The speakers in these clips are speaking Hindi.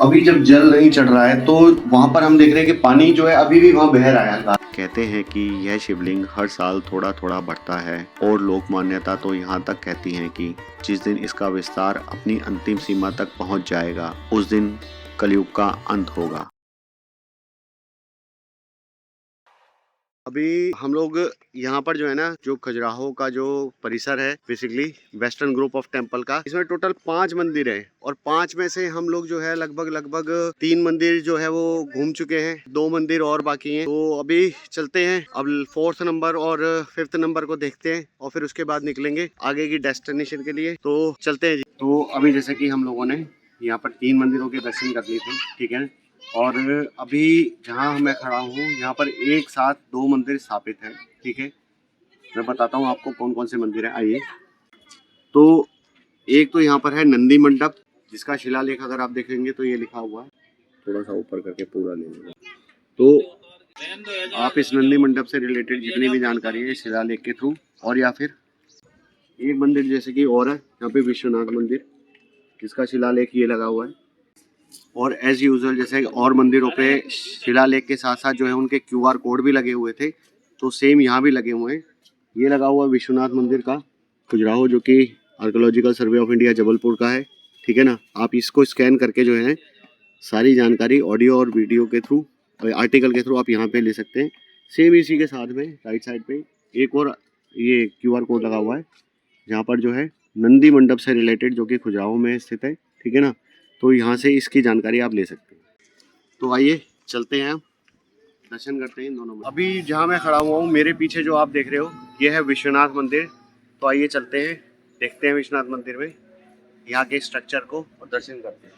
अभी जब जल नहीं चढ़ रहा है तो वहां पर हम देख रहे हैं कि पानी जो है अभी भी वहां बह रहा है। कहते हैं कि यह शिवलिंग हर साल थोड़ा थोड़ा बढ़ता है और लोक मान्यता तो यहाँ तक कहती है कि जिस दिन इसका विस्तार अपनी अंतिम सीमा तक पहुँच जाएगा उस दिन कलयुग का अंत होगा। अभी हम लोग यहाँ पर जो है ना, जो खजुराहो का जो परिसर है, basically western group of temple का, इसमें टोटल 5 मंदिर है और 5 में से हम लोग जो है लगभग 3 मंदिर जो है वो घूम चुके हैं, 2 मंदिर और बाकी हैं। तो अभी चलते हैं, अब 4th नंबर और 5th नंबर को देखते हैं और फिर उसके बाद निकलेंगे आगे की डेस्टिनेशन के लिए। तो चलते हैं जी। तो अभी जैसे कि हम लोगों ने यहाँ पर 3 मंदिरों के दर्शन कर लिए थे, ठीक है। और अभी जहाँ मैं खड़ा हूँ यहाँ पर एक साथ 2 मंदिर स्थापित हैं, ठीक है। मैं बताता हूँ आपको कौन कौन से मंदिर हैं, आइए। तो एक तो यहाँ पर है नंदी मंडप, जिसका शिलालेख अगर आप देखेंगे तो ये लिखा हुआ है, थोड़ा सा ऊपर करके पूरा ले लीजिए। तो आप इस नंदी मंडप से रिलेटेड जितनी भी जानकारी है शिलालेख के थ्रू, और या फिर एक मंदिर जैसे कि और है यहाँ पे विश्वनाथ मंदिर, जिसका शिलालेख ये लगा हुआ है। और एज यूजुअल जैसे और मंदिरों पे शिलालेख के साथ साथ जो है उनके QR कोड भी लगे हुए थे, तो सेम यहाँ भी लगे हुए हैं। ये लगा हुआ विश्वनाथ मंदिर का खजुराहो, जो कि archaeological survey of India Jabalpur का है, ठीक है ना। आप इसको स्कैन करके जो है सारी जानकारी ऑडियो और वीडियो के थ्रू, आर्टिकल के थ्रू आप यहाँ पे ले सकते हैं। सेम इसी के साथ में राइट साइड पे एक और ये QR कोड लगा हुआ है, जहाँ पर जो है नंदी मंडप से रिलेटेड, जो कि खजुराहो में स्थित है, ठीक है ना। तो यहाँ से इसकी जानकारी आप ले सकते हैं। तो आइए चलते हैं, दर्शन करते हैं इन दोनों में। अभी जहाँ मैं खड़ा हुआ हूँ मेरे पीछे जो आप देख रहे हो ये है विश्वनाथ मंदिर। तो आइए चलते हैं, देखते हैं विश्वनाथ मंदिर में यहाँ के स्ट्रक्चर को और दर्शन करते हैं।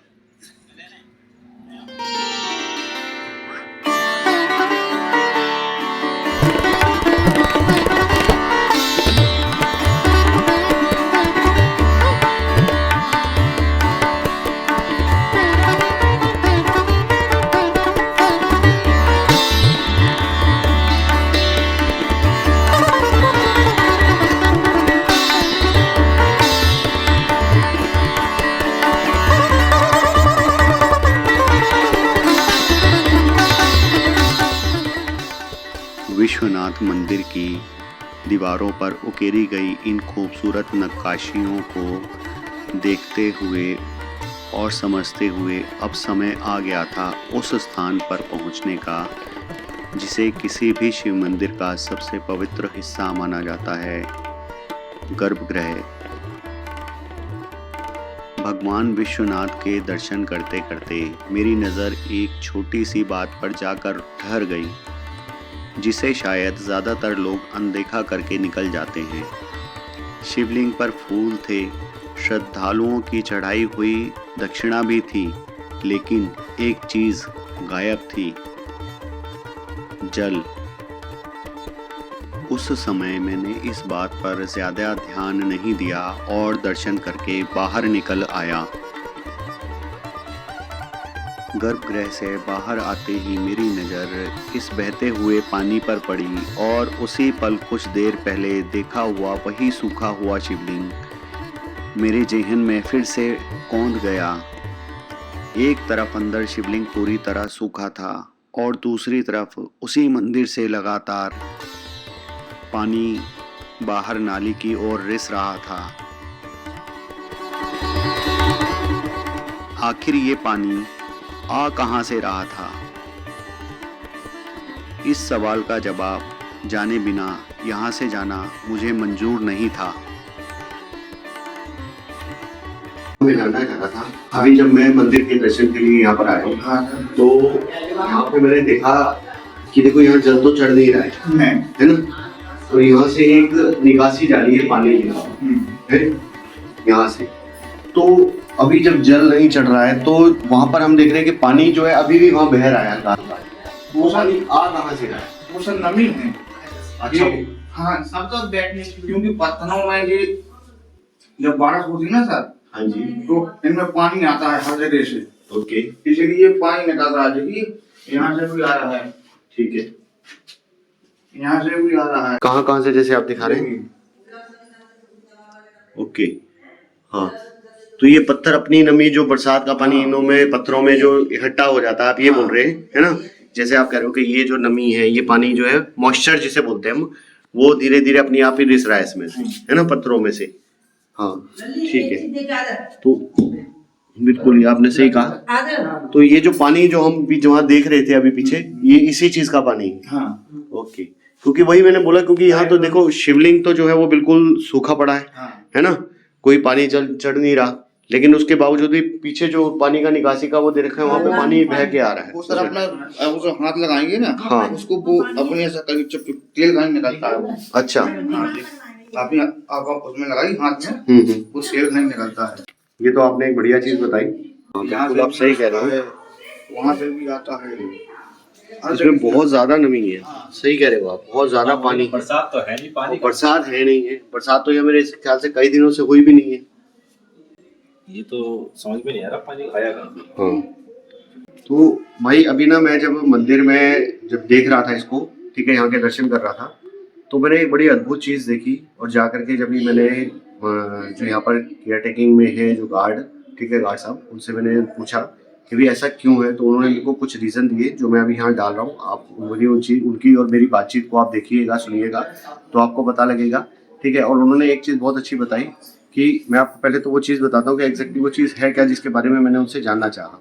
विश्वनाथ मंदिर की दीवारों पर उकेरी गई इन खूबसूरत नक्काशियों को देखते हुए और समझते हुए अब समय आ गया था उस स्थान पर पहुंचने का जिसे किसी भी शिव मंदिर का सबसे पवित्र हिस्सा माना जाता है, गर्भगृह। भगवान विश्वनाथ के दर्शन करते करते मेरी नज़र एक छोटी सी बात पर जाकर ठहर गई, जिसे शायद ज़्यादातर लोग अनदेखा करके निकल जाते हैं। शिवलिंग पर फूल थे, श्रद्धालुओं की चढ़ाई हुई दक्षिणा भी थी, लेकिन एक चीज़ गायब थी, जल। उस समय मैंने इस बात पर ज़्यादा ध्यान नहीं दिया और दर्शन करके बाहर निकल आया। गर्भगृह से बाहर आते ही मेरी नज़र इस बहते हुए पानी पर पड़ी और उसी पल कुछ देर पहले देखा हुआ वही सूखा हुआ शिवलिंग मेरे जेहन में फिर से कौंध गया। एक तरफ अंदर शिवलिंग पूरी तरह सूखा था और दूसरी तरफ उसी मंदिर से लगातार पानी बाहर नाली की ओर रिस रहा था। आखिर ये पानी आ कहां से रहा था? इस सवाल का जवाब जाने बिना यहाँ से जाना मुझे मंजूर नहीं था। मैं जानना चाहता था, अभी जब मैं मंदिर के दर्शन के लिए यहाँ पर आया हूँ तो यहाँ पे मैंने देखा कि देखो यहाँ जल तो चढ़ नहीं रहा है ना। तो यहाँ से एक निकासी जारी है पानी की, है यहाँ से। तो अभी जब जल नहीं चढ़ रहा है तो वहां पर हम देख रहे हैं कि पानी जो है अभी भी वहां बह रहा है। वो पानी आ कहां से रहा है? वो सर नमी है। अच्छा। हाँ, सब तो बैठने क्योंकि पत्थरों में ये जब बारिश होती है ना सर, हाँ जी, तो इनमें पानी आता है हर जगह से। ओके, इसलिए पानी निकल रहा है, यहाँ से भी आ रहा है, ठीक है, यहाँ से भी आ रहा है। कहाँ कहाँ से जैसे आप दिखा रहे हैं? ओके, हाँ, तो ये पत्थर अपनी नमी जो बरसात का पानी इनों में पत्थरों में जो इकट्ठा हो जाता है, आप ये बोल रहे हैं, है ना? जैसे आप कह रहे हो कि ये जो नमी है, ये पानी जो है मॉइस्चर जिसे बोलते हैं हम, वो धीरे धीरे अपने आप ही रिस रहा है इसमें से, है ना, पत्थरों में से। हाँ ठीक है, तो बिल्कुल ये आपने सही कहा। तो ये जो पानी जो हम भी जहाँ देख रहे थे अभी पीछे, ये इसी चीज का पानी है। हाँ ओके, क्योंकि वही मैंने बोला, क्योंकि यहाँ तो देखो शिवलिंग तो जो है वो बिल्कुल सूखा पड़ा है ना, कोई पानी चढ़ नहीं रहा, लेकिन उसके बावजूद भी पीछे जो पानी का निकासी का वो दे रखा है, वहाँ पे पानी बह के आ रहा है। वो सर अपना उसको हाथ लगाएंगे ना, हाँ। उसको वो अपने ऐसा तेल गाने निकलता है वो। अच्छा। हाँ आपने आप उसमें लगाई हाथ में, वो तेल नहीं निकलता है। ये तो आपने एक बढ़िया चीज बताई। यहाँ बिल्कुल आप सही कह रहे हो, वहाँ से भी आता है। इसमें बहुत ज्यादा नमी है। सही कह रहे हो आप, बहुत ज्यादा पानी। बरसात तो है नहीं, पानी बरसात है नहीं है, बरसात तो ये मेरे ख्याल से कई दिनों से हुई भी नहीं है। ये तो समझ में नहीं आ रहा पानी आया कहाँ। हाँ, तो भाई अभी ना मैं जब मंदिर में जब देख रहा था इसको, ठीक है, यहाँ के दर्शन कर रहा था, तो मैंने एक बड़ी अद्भुत चीज़ देखी। और जा करके जब भी मैंने जो यहाँ पर केयर टेकिंग में है जो गार्ड, ठीक है, गार्ड साहब, उनसे मैंने पूछा कि भाई ऐसा क्यों है, तो उन्होंने मेरे को कुछ रीज़न दिए जो मैं अभी यहाँ डाल रहा हूँ। आप उनकी और मेरी बातचीत को आप देखिएगा, सुनिएगा, तो आपको पता लगेगा, ठीक है। और उन्होंने एक चीज़ बहुत अच्छी बताई कि मैं आपको पहले तो वो चीज़ बताता हूँ कि एग्जैक्टली वो चीज़ है क्या, जिसके बारे में मैंने उनसे जानना चाहा।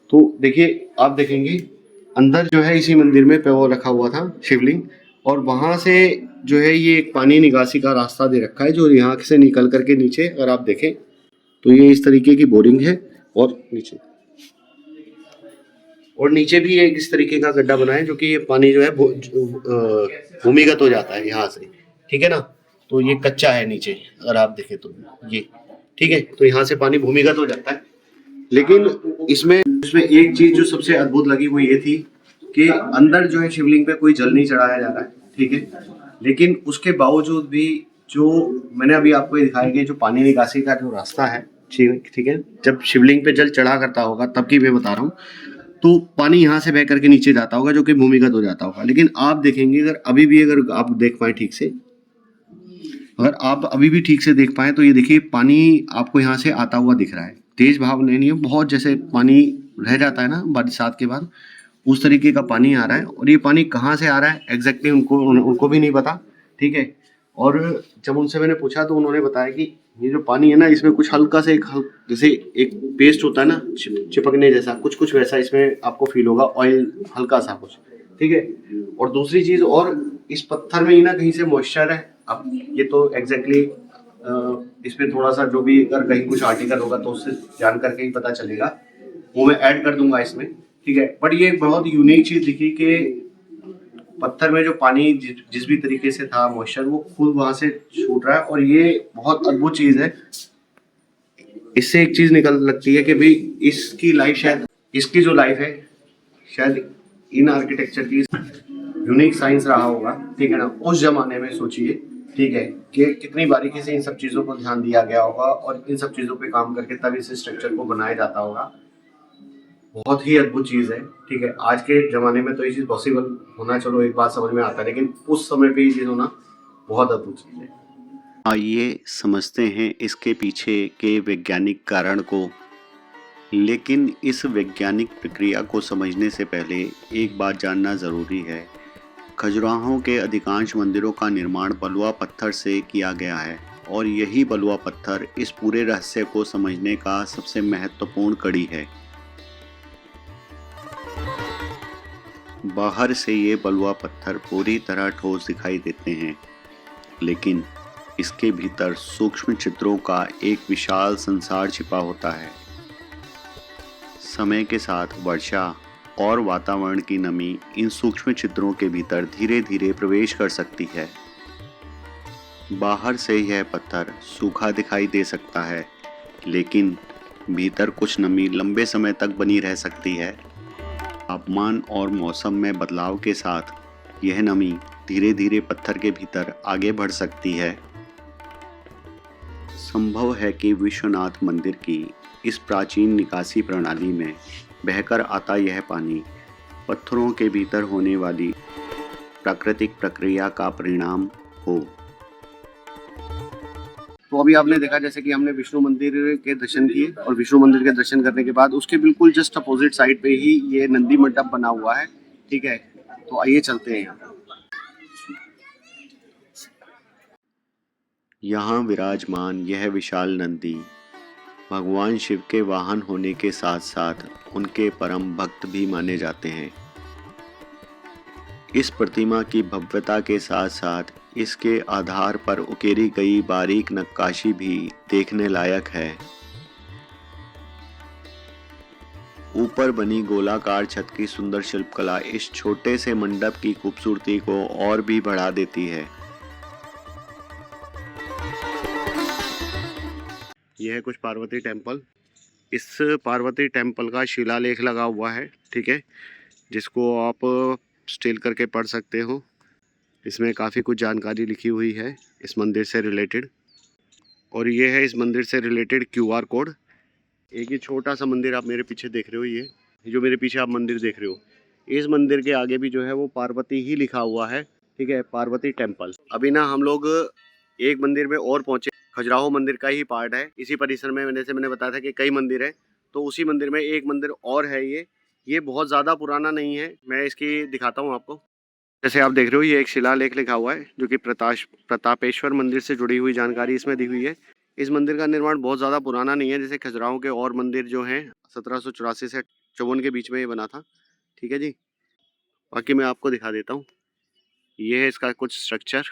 तो देखिए, आप देखेंगे अंदर जो है इसी मंदिर में पे वो रखा हुआ था शिवलिंग, और वहाँ से जो है ये एक पानी निकासी का रास्ता दे रखा है जो यहाँ से निकल करके नीचे, अगर आप देखें तो ये इस तरीके की बोरिंग है, और नीचे भी एक इस तरीके का गड्ढा बना है, जो कि ये पानी जो है भूमिगत हो जाता है यहाँ से, ठीक है ना। तो ये कच्चा है नीचे, अगर आप देखें तो ये, ठीक है, तो यहाँ से पानी भूमिगत हो जाता है। लेकिन इसमें एक चीज जो सबसे अद्भुत लगी वो ये थी कि अंदर जो है शिवलिंग पे कोई जल नहीं चढ़ाया जा रहा है, ठीक है, लेकिन उसके बावजूद भी जो मैंने अभी आपको दिखाया कि जो पानी निकासी का जो रास्ता है, ठीक है, जब शिवलिंग पे जल चढ़ा करता होगा तब की मैं बता रहा हूँ, तो पानी यहाँ से बह करके नीचे जाता होगा, जो कि भूमिगत हो जाता होगा। लेकिन आप देखेंगे, अगर अभी भी अगर आप देख पाए ठीक से, अगर आप अभी भी ठीक से देख पाए तो ये देखिए पानी आपको यहाँ से आता हुआ दिख रहा है। तेज बहाव नहीं है, बहुत जैसे पानी रह जाता है ना बरसात के बाद, उस तरीके का पानी आ रहा है। और ये पानी कहाँ से आ रहा है एग्जैक्टली उनको भी नहीं पता, ठीक है। और जब उनसे मैंने पूछा तो उन्होंने बताया कि ये जो पानी है ना, इसमें कुछ हल्का से जैसे एक पेस्ट होता है ना चिपकने जैसा, कुछ वैसा इसमें आपको फील होगा, ऑयल हल्का सा कुछ, ठीक है। और दूसरी चीज़, और इस पत्थर में ही ना कहीं से मॉइस्चर है। अब ये तो एग्जैक्टली इसमें थोड़ा सा जो भी अगर कहीं कुछ आर्टिकल होगा तो उससे जान करके ही पता चलेगा, वो मैं ऐड कर दूंगा इसमें, ठीक है। बट ये एक बहुत यूनिक चीज़ दिखी कि पत्थर में जो पानी जिस भी तरीके से था मॉइस्चर, वो खुद वहां से छूट रहा है। और ये बहुत अद्भुत चीज है। इससे एक चीज निकल लगती है कि भाई इसकी लाइफ, शायद इसकी जो लाइफ है, शायद इन आर्किटेक्चर की यूनिक साइंस रहा होगा, ठीक है ना। उस जमाने में सोचिए, ठीक है, कि कितनी बारीकी से इन सब चीजों को ध्यान दिया गया होगा और इन सब चीजों पे काम करके तब इस स्ट्रक्चर को बनाया जाता होगा। बहुत ही अद्भुत चीज़ है, ठीक है। आज के ज़माने में तो ये चीज़ पॉसिबल होना, चलो एक बात समझ में आता है, लेकिन उस समय पे ये चीज़ होना बहुत अद्भुत चीज़ है। आइए समझते हैं इसके पीछे के वैज्ञानिक कारण को। लेकिन इस वैज्ञानिक प्रक्रिया को समझने से पहले एक बात जानना ज़रूरी है। खजुराहो के अधिकांश मंदिरों का निर्माण बलुआ पत्थर से किया गया है, और यही बलुआ पत्थर इस पूरे रहस्य को समझने का सबसे महत्वपूर्ण कड़ी है। बाहर से ये बलुआ पत्थर पूरी तरह ठोस दिखाई देते हैं, लेकिन इसके भीतर सूक्ष्म छिद्रों का एक विशाल संसार छिपा होता है। समय के साथ वर्षा और वातावरण की नमी इन सूक्ष्म छिद्रों के भीतर धीरे धीरे प्रवेश कर सकती है। बाहर से यह पत्थर सूखा दिखाई दे सकता है, लेकिन भीतर कुछ नमी लंबे समय तक बनी रह सकती है। तापमान और मौसम में बदलाव के साथ यह नमी धीरे धीरे पत्थर के भीतर आगे बढ़ सकती है। संभव है कि विश्वनाथ मंदिर की इस प्राचीन निकासी प्रणाली में बहकर आता यह पानी पत्थरों के भीतर होने वाली प्राकृतिक प्रक्रिया का परिणाम हो। तो अभी आपने देखा जैसे कि हमने विष्णु मंदिर के दर्शन किए और विष्णु मंदिर के दर्शन करने के बाद उसके बिल्कुल जस्ट अपोजिट साइड पे ही ये नंदी मंडप बना हुआ है, ठीक है। तो आइए चलते हैं। यहाँ विराजमान यह विशाल नंदी भगवान शिव के वाहन होने के साथ साथ उनके परम भक्त भी माने जाते हैं। इस प्रतिमा की भव्यता के साथ साथ इसके आधार पर उकेरी गई बारीक नक्काशी भी देखने लायक है। ऊपर बनी गोलाकार छत की सुंदर शिल्पकला इस छोटे से मंडप की खूबसूरती को और भी बढ़ा देती है। यह है कुछ पार्वती टेम्पल। इस पार्वती टेम्पल का शिलालेख लगा हुआ है, ठीक है, जिसको आप स्टिल करके पढ़ सकते हो। इसमें काफ़ी कुछ जानकारी लिखी हुई है इस मंदिर से रिलेटेड। और ये है इस मंदिर से रिलेटेड QR कोड। एक ये छोटा सा मंदिर आप मेरे पीछे देख रहे हो, ये जो मेरे पीछे आप मंदिर देख रहे हो, इस मंदिर के आगे भी जो है वो पार्वती ही लिखा हुआ है, ठीक है, पार्वती टेम्पल। अभी ना हम लोग एक मंदिर में और पहुंचे, खजुराहो मंदिर का ही पार्ट है इसी परिसर में। मैंने बताया था कि कई मंदिर है, तो उसी मंदिर में एक मंदिर और है। ये बहुत ज़्यादा पुराना नहीं है, मैं इसकी दिखाता हूँ आपको। जैसे आप देख रहे हो ये एक शिलालेख लिखा हुआ है जो कि प्रतापेश्वर मंदिर से जुड़ी हुई जानकारी इसमें दी हुई है। इस मंदिर का निर्माण बहुत ज़्यादा पुराना नहीं है, जैसे खजुराहो के और मंदिर जो हैं 1784 से 54 के बीच में ये बना था, ठीक है जी। बाकी मैं आपको दिखा देता हूँ, ये है इसका कुछ स्ट्रक्चर।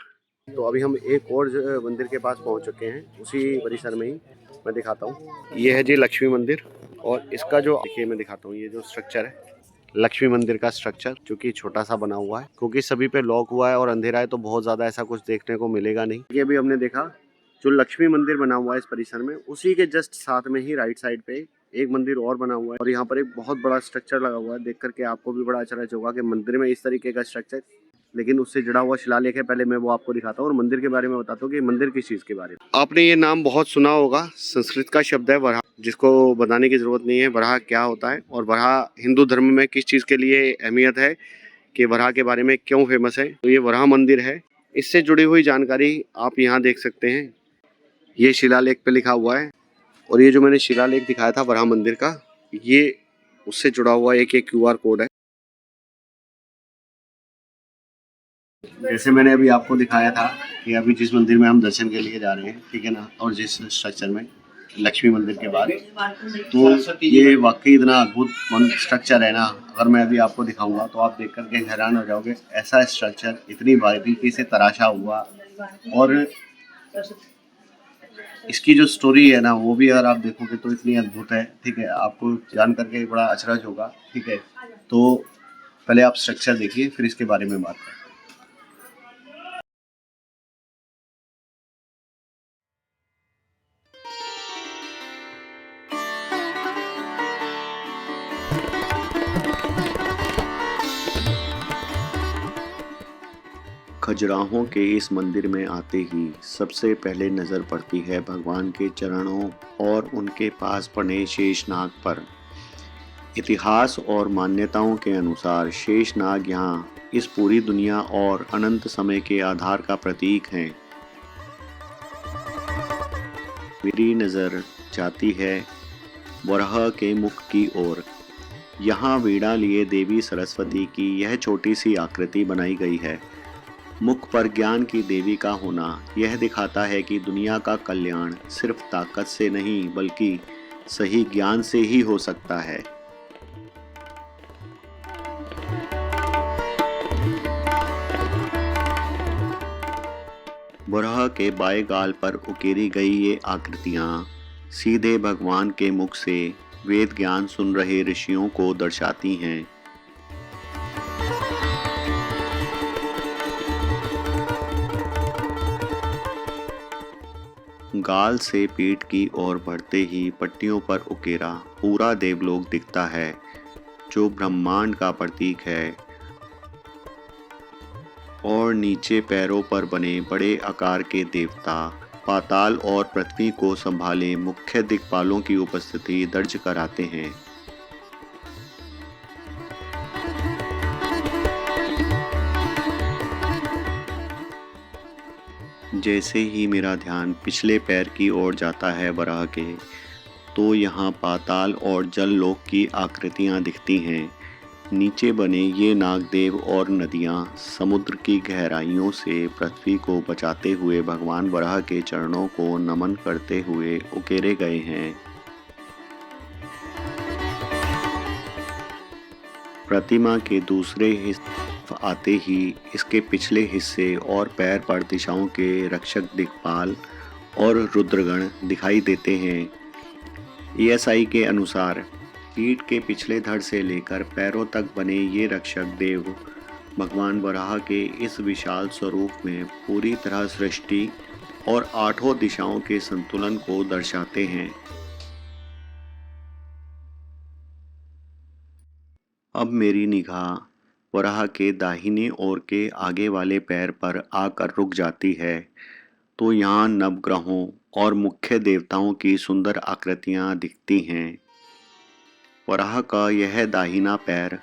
तो अभी हम एक और मंदिर के पास पहुँच चुके हैं, उसी परिसर में ही मैं दिखाता हूँ। ये है जी लक्ष्मी मंदिर, और इसका जो देखिए मैं दिखाता हूँ, ये जो स्ट्रक्चर है लक्ष्मी मंदिर का स्ट्रक्चर, जो कि छोटा सा बना हुआ है क्योंकि सभी पे लॉक हुआ है और अंधेरा है, तो बहुत ज़्यादा ऐसा कुछ देखने को मिलेगा नहीं। ये अभी हमने देखा जो लक्ष्मी मंदिर बना हुआ है इस परिसर में, उसी के जस्ट साथ में ही राइट साइड पे एक मंदिर और बना हुआ है, और यहाँ पर एक बहुत बड़ा स्ट्रक्चर लगा हुआ है। देख करके आपको भी बड़ा अच्छा होगा कि मंदिर में इस तरीके का स्ट्रक्चर, लेकिन उससे जुड़ा हुआ शिलालेख है। पहले मैं वो आपको दिखाता हूँ और मंदिर के बारे में बताता हूँ कि मंदिर किस चीज़ के बारे में। आपने ये नाम बहुत सुना होगा, संस्कृत का शब्द है वराह, जिसको बताने की ज़रूरत नहीं है वराह क्या होता है और वराह हिंदू धर्म में किस चीज़ के लिए अहमियत है, कि वराह के बारे में क्यों फेमस है। तो ये वराह मंदिर है, इससे जुड़ी हुई जानकारी आप यहाँ देख सकते हैं। ये शिलालेख पे लिखा हुआ है, और ये जो मैंने शिलालेख दिखाया था वराह मंदिर का, ये उससे जुड़ा हुआ एक QR कोड है। जैसे मैंने अभी आपको दिखाया था कि अभी जिस मंदिर में हम दर्शन के लिए जा रहे हैं, ठीक है ना, और जिस स्ट्रक्चर में लक्ष्मी मंदिर के बाद, तो ये वाकई इतना अद्भुत स्ट्रक्चर है ना, अगर मैं अभी आपको दिखाऊंगा तो आप देख करके हैरान हो जाओगे। ऐसा स्ट्रक्चर इतनी बारीकी से तराशा हुआ, और इसकी जो स्टोरी है ना वो भी अगर आप देखोगे तो इतनी अद्भुत है, ठीक है, आपको जान करके बड़ा अचरज होगा, ठीक है। तो पहले आप स्ट्रक्चर देखिए, फिर इसके बारे में बात करें। खजुराहों के इस मंदिर में आते ही सबसे पहले नज़र पड़ती है भगवान के चरणों और उनके पास पड़े शेषनाग पर। इतिहास और मान्यताओं के अनुसार शेषनाग यहाँ इस पूरी दुनिया और अनंत समय के आधार का प्रतीक हैं। मेरी नज़र जाती है वराह के मुख की ओर। यहाँ वीणा लिए देवी सरस्वती की यह छोटी सी आकृति बनाई गई है। मुख पर ज्ञान की देवी का होना यह दिखाता है कि दुनिया का कल्याण सिर्फ ताकत से नहीं बल्कि सही ज्ञान से ही हो सकता है। वराह के बाएं गाल पर उकेरी गई ये आकृतियां सीधे भगवान के मुख से वेद ज्ञान सुन रहे ऋषियों को दर्शाती हैं। गाल से पीठ की ओर बढ़ते ही पट्टियों पर उकेरा पूरा देवलोक दिखता है, जो ब्रह्मांड का प्रतीक है, और नीचे पैरों पर बने बड़े आकार के देवता पाताल और पृथ्वी को संभाले मुख्य दिक्पालों की उपस्थिति दर्ज कराते हैं। जैसे ही मेरा ध्यान पिछले पैर की ओर जाता है वराह के, तो यहाँ पाताल और जल लोक की आकृतियाँ दिखती हैं। नीचे बने ये नागदेव और नदियाँ समुद्र की गहराइयों से पृथ्वी को बचाते हुए भगवान वराह के चरणों को नमन करते हुए उकेरे गए हैं। प्रतिमा के दूसरे हिस्से आते ही इसके पिछले हिस्से और पैर पर दिशाओं के रक्षक दिक्पाल और रुद्रगण दिखाई देते हैं। ESI के अनुसार पीठ के पिछले धड़ से लेकर पैरों तक बने ये रक्षक देव भगवान वराह के इस विशाल स्वरूप में पूरी तरह सृष्टि और आठों दिशाओं के संतुलन को दर्शाते हैं। अब मेरी निगाह वराह के दाहिने ओर के आगे वाले पैर पर आकर रुक जाती है, तो यहाँ नवग्रहों और मुख्य देवताओं की सुंदर आकृतियाँ दिखती हैं। वराह का यह दाहिना पैर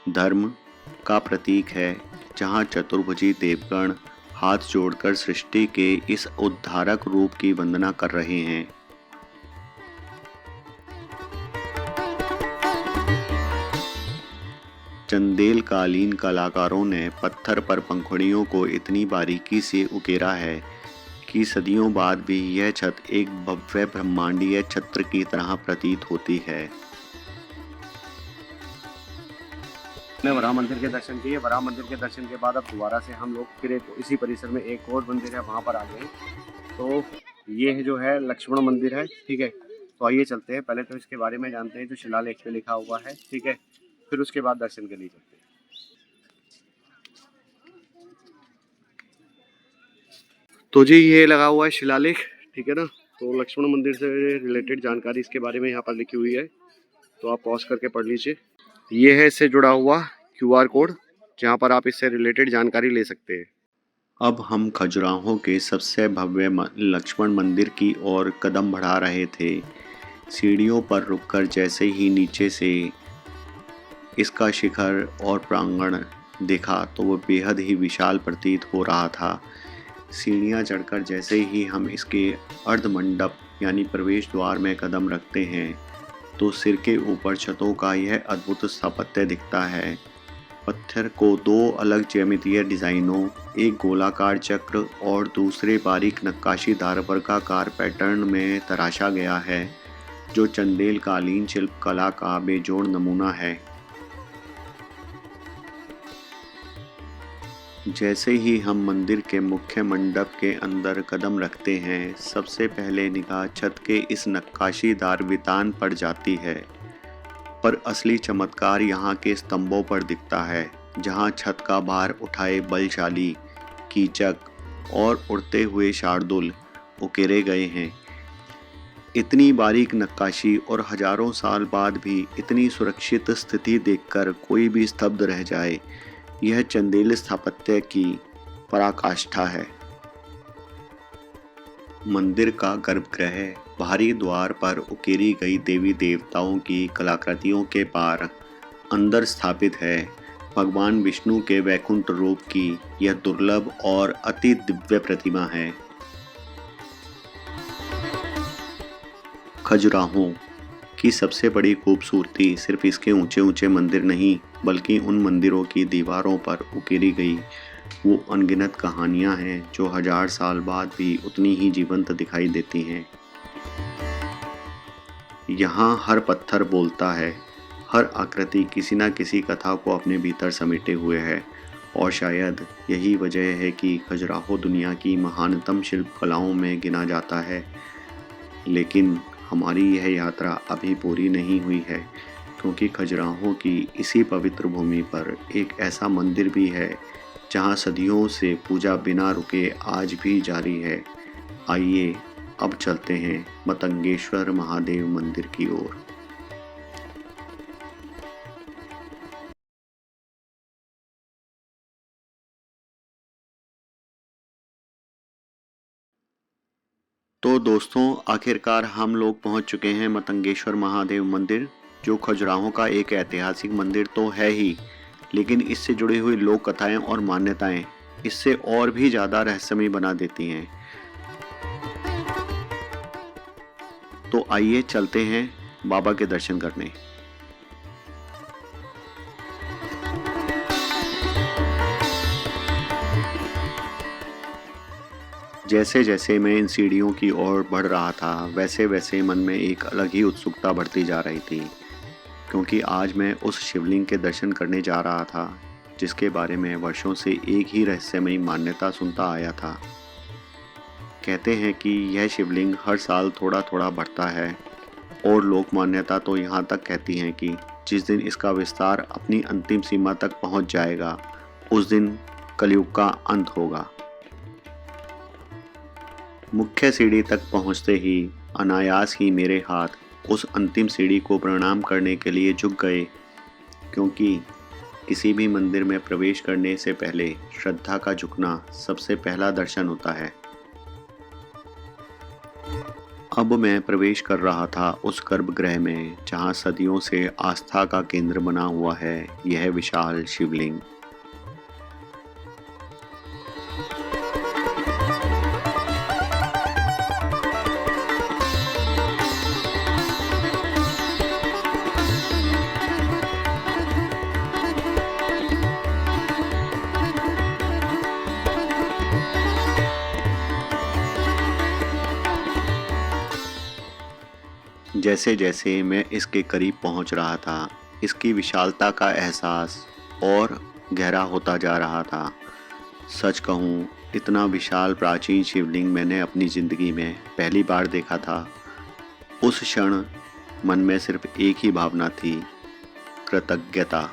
धर्म का प्रतीक है, जहाँ चतुर्भुजी देवगण हाथ जोड़कर सृष्टि के इस उद्धारक रूप की वंदना कर रहे हैं। चंदेल कालीन कलाकारों ने पत्थर पर पंखुड़ियों को इतनी बारीकी से उकेरा है कि सदियों बाद भी यह छत एक भव्य ब्रह्मांडीय छत्र की तरह प्रतीत होती है। हमने वराह मंदिर के दर्शन किए। वराह मंदिर के दर्शन के बाद अब दोबारा से हम लोग फिर इसी परिसर में एक और मंदिर है वहाँ पर आ गए। तो ये जो है लक्ष्मण मंदिर है, ठीक है। तो आइए चलते हैं, पहले तो इसके बारे में जानते हैं जो शिलालेख पे लिखा हुआ है, ठीक है, फिर उसके बाद दर्शन के लिए चलते हैं। तो जी ये लगा हुआ है शिलालेख, ठीक है ना। तो लक्ष्मण मंदिर से रिलेटेड जानकारी इसके बारे में यहाँ पर लिखी हुई है, तो आप पॉज करके पढ़ लीजिए। ये है इससे जुड़ा हुआ QR कोड, जहाँ पर आप इससे रिलेटेड जानकारी ले सकते हैं। अब हम खजुराहो के सबसे भव्य लक्ष्मण मंदिर की ओर कदम बढ़ा रहे थे। सीढ़ियों पर रुककर जैसे ही नीचे से इसका शिखर और प्रांगण देखा तो वो बेहद ही विशाल प्रतीत हो रहा था। सीढ़ियाँ चढ़कर जैसे ही हम इसके अर्धमंडप यानी प्रवेश द्वार में कदम रखते हैं, तो सिर के ऊपर छतों का यह अद्भुत स्थापत्य दिखता है। पत्थर को दो अलग ज्यामितीय डिज़ाइनों, एक गोलाकार चक्र और दूसरे बारीक नक्काशीदार वर्गाकार पैटर्न में तराशा गया है, जो चंदेल कालीन शिल्प कला का बेजोड़ नमूना है। जैसे ही हम मंदिर के मुख्य मंडप के अंदर कदम रखते हैं, सबसे पहले निगाह छत के इस नक्काशीदार वितान पर जाती है। पर असली चमत्कार यहाँ के स्तंभों पर दिखता है, जहाँ छत का भार उठाए बलशाली कीचक और उड़ते हुए शार्दुल उकेरे गए हैं। इतनी बारीक नक्काशी और हजारों साल बाद भी इतनी सुरक्षित स्थिति देखकर कोई भी स्तब्ध रह जाए, यह चंदेल स्थापत्य की पराकाष्ठा है। मंदिर का गर्भगृह बाहरी द्वार पर उकेरी गई देवी देवताओं की कलाकृतियों के पार अंदर स्थापित है। भगवान विष्णु के वैकुंठ रूप की यह दुर्लभ और अति दिव्य प्रतिमा है। खजुराहो की सबसे बड़ी खूबसूरती सिर्फ इसके ऊंचे ऊंचे मंदिर नहीं, बल्कि उन मंदिरों की दीवारों पर उकेरी गई वो अनगिनत कहानियां हैं, जो 1000 साल बाद भी उतनी ही जीवंत दिखाई देती हैं। यहाँ हर पत्थर बोलता है, हर आकृति किसी न किसी कथा को अपने भीतर समेटे हुए है, और शायद यही वजह है कि खजुराहो दुनिया की महानतम शिल्प कलाओं में गिना जाता है। लेकिन हमारी यह यात्रा अभी पूरी नहीं हुई है, क्योंकि खजुराहो की इसी पवित्र भूमि पर एक ऐसा मंदिर भी है जहां सदियों से पूजा बिना रुके आज भी जारी है। आइए अब चलते हैं मतंगेश्वर महादेव मंदिर की ओर। तो दोस्तों, आखिरकार हम लोग पहुंच चुके हैं मतंगेश्वर महादेव मंदिर, जो खजुराहो का एक ऐतिहासिक मंदिर तो है ही, लेकिन इससे जुड़ी हुई लोक कथाएं और मान्यताएं इससे और भी ज़्यादा रहस्यमय बना देती हैं। तो आइए चलते हैं बाबा के दर्शन करने। जैसे जैसे मैं इन सीढ़ियों की ओर बढ़ रहा था, वैसे वैसे मन में एक अलग ही उत्सुकता बढ़ती जा रही थी, क्योंकि आज मैं उस शिवलिंग के दर्शन करने जा रहा था जिसके बारे में वर्षों से एक ही रहस्यमयी मान्यता सुनता आया था। कहते हैं कि यह शिवलिंग हर साल थोड़ा थोड़ा बढ़ता है और लोक मान्यता तो यहाँ तक कहती हैं कि जिस दिन इसका विस्तार अपनी अंतिम सीमा तक पहुँच जाएगा, उस दिन कलयुग का अंत होगा। मुख्य सीढ़ी तक पहुँचते ही अनायास ही मेरे हाथ उस अंतिम सीढ़ी को प्रणाम करने के लिए झुक गए, क्योंकि किसी भी मंदिर में प्रवेश करने से पहले श्रद्धा का झुकना सबसे पहला दर्शन होता है। अब मैं प्रवेश कर रहा था उस गर्भगृह में जहाँ सदियों से आस्था का केंद्र बना हुआ है यह विशाल शिवलिंग। जैसे जैसे मैं इसके करीब पहुंच रहा था, इसकी विशालता का एहसास और गहरा होता जा रहा था। सच कहूँ, इतना विशाल प्राचीन शिवलिंग मैंने अपनी ज़िंदगी में पहली बार देखा था। उस क्षण मन में सिर्फ एक ही भावना थी, कृतज्ञता।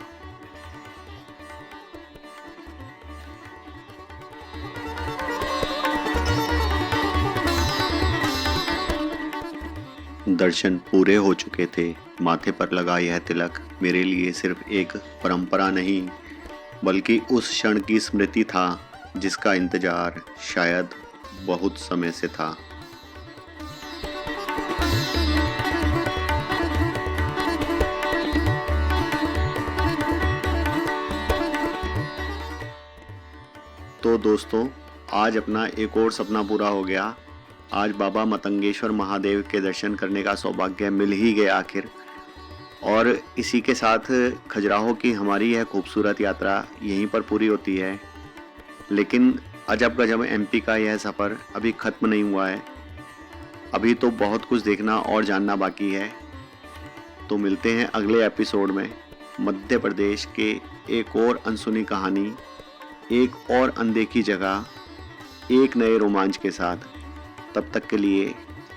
दर्शन पूरे हो चुके थे। माथे पर लगा यह तिलक मेरे लिए सिर्फ एक परंपरा नहीं, बल्कि उस क्षण की स्मृति था जिसका इंतजार शायद बहुत समय से था। तो दोस्तों, आज अपना एक और सपना पूरा हो गया। आज बाबा मतंगेश्वर महादेव के दर्शन करने का सौभाग्य मिल ही गया आखिर। और इसी के साथ खजुराहो की हमारी यह खूबसूरत यात्रा यहीं पर पूरी होती है। लेकिन अजब गजब एमपी का यह सफ़र अभी ख़त्म नहीं हुआ है। अभी तो बहुत कुछ देखना और जानना बाकी है। तो मिलते हैं अगले एपिसोड में मध्य प्रदेश के एक और अनसुनी कहानी, एक और अनदेखी जगह, एक नए रोमांच के साथ। तब तक के लिए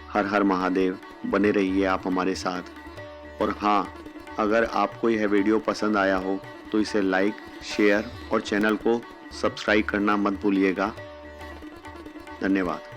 हर हर महादेव। बने रहिए आप हमारे साथ। और हाँ, अगर आपको यह वीडियो पसंद आया हो तो इसे लाइक, शेयर और चैनल को सब्सक्राइब करना मत भूलिएगा। धन्यवाद।